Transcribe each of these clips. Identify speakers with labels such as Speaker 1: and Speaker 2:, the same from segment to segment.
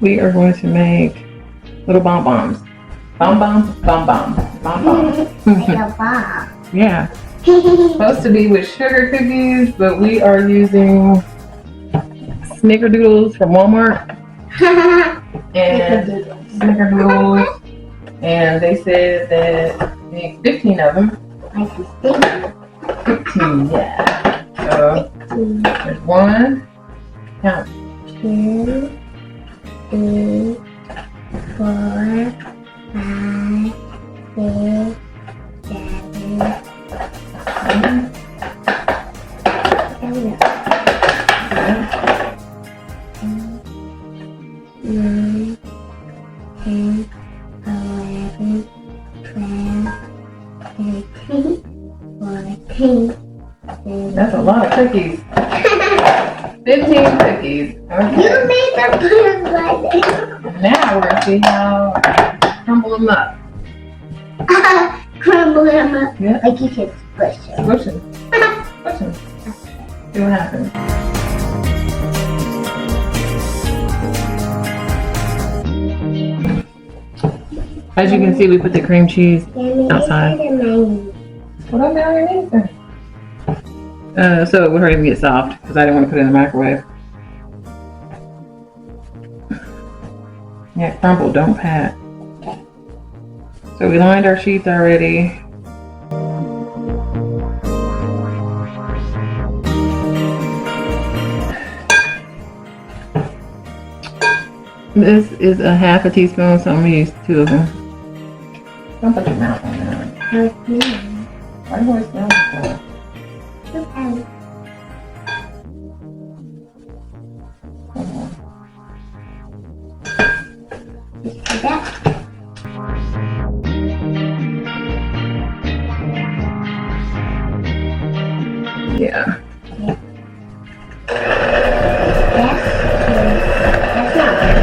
Speaker 1: we are going to make little bonbons. Bonbons, bonbons, bonbons.
Speaker 2: Like a bomb.
Speaker 1: Yeah. Supposed to be with sugar cookies, but we are using Snicker Doodles from Walmart. And Snicker Doodles. And they said that we need 15 of them.
Speaker 2: Like a sticker.
Speaker 1: 15, yeah. So there's 1. Count.
Speaker 2: 2, 3, 4, 5, 6, 7.
Speaker 1: That's a lot of cookies. 15 cookies. Okay.
Speaker 2: You made them put them right there.
Speaker 1: Now we're gonna see how crumble them up.
Speaker 2: Crumble them up.
Speaker 1: Yeah.
Speaker 2: Like you can push them.
Speaker 1: Push them. Push them. See what happens. As you can see, we put the cream cheese outside. What am I underneath there? So it would hurt him to get soft because I didn't want to put it in the microwave. Yeah, crumble, don't pat. So we lined our sheets already. This is a half a teaspoon, so I'm gonna use 2 of them. Don't put your mouth on that. Why do you always smell like that?
Speaker 2: Okay. Just do that.
Speaker 1: Yeah.
Speaker 2: That's not good.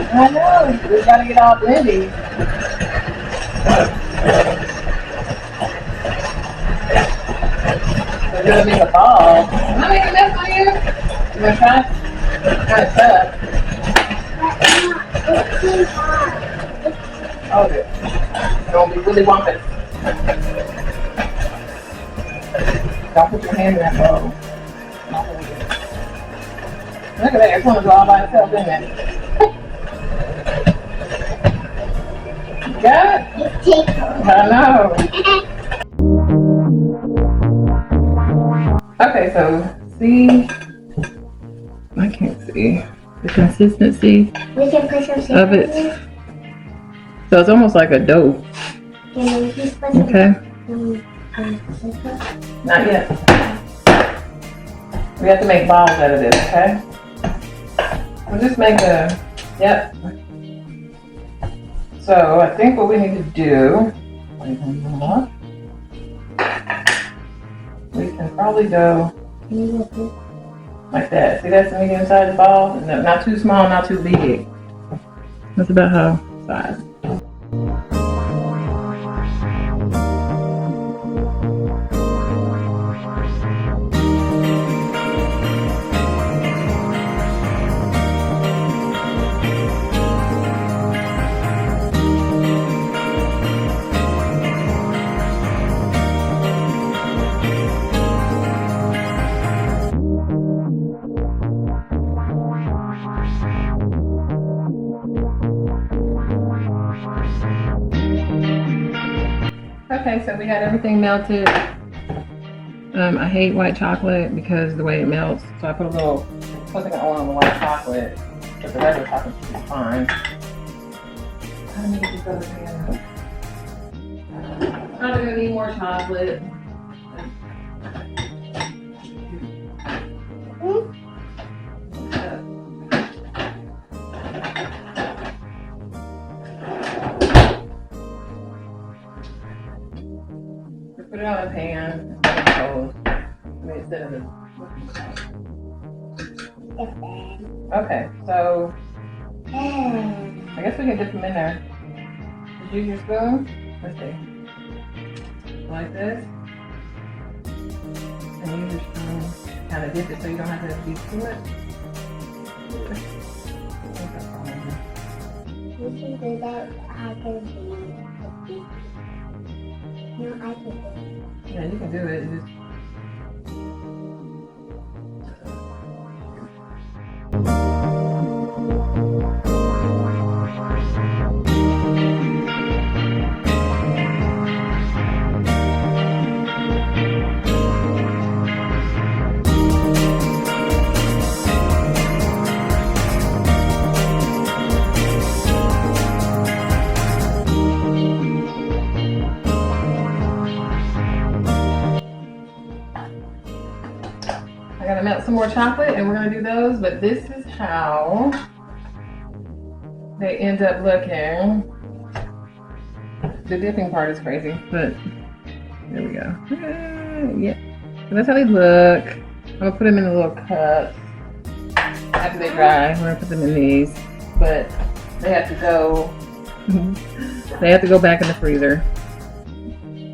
Speaker 1: I know. We gotta get all blendy. We're gonna make a ball. Am I making a mess on you? You gonna try? It's kind of tough.
Speaker 2: It's too hard.
Speaker 1: Oh, good. It's gonna be really womping. Don't put your hand in that bowl. Look at that. It's gonna go all by itself, isn't it? Got it?
Speaker 2: It's tickles.
Speaker 1: I know. Okay, so see, I can't see the consistency
Speaker 2: We can put some sugar
Speaker 1: of it.
Speaker 2: in it.
Speaker 1: So it's almost like a dough.
Speaker 2: Can we just put some
Speaker 1: Okay,
Speaker 2: sugar?
Speaker 1: not yet. We have to make balls out of this, okay? We'll just make a, yep. So I think what we need to do, we can probably go like that. See, that's the medium sized ball. No, not too small, not too big. That's about how size. Okay, so we got everything melted. I hate white chocolate because the way it melts. So I put a little something on the white chocolate, but the regular chocolate should be fine. I need to go again. I'm gonna need more chocolate. Put it on a pan. Instead of the. Okay, so I guess we can dip them in there. Just use your spoon. Let's see. like this. And use your spoon, kind of dip it so you don't have to beat to it.
Speaker 2: You can do that. I can do it. No, I can do it.
Speaker 1: Yeah, you can do it. You just I gotta melt some more chocolate and we're gonna do those, but this is how they end up looking. The dipping part is crazy, but there we go. Yeah, so that's how they look. I'm gonna put them in the little cups. After they dry, we're gonna put them in these, but they have to go. They have to go back in the freezer.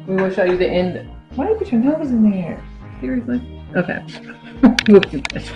Speaker 1: We will show you the end. Why did you put your nose in there? Seriously? Okay. We'll do this.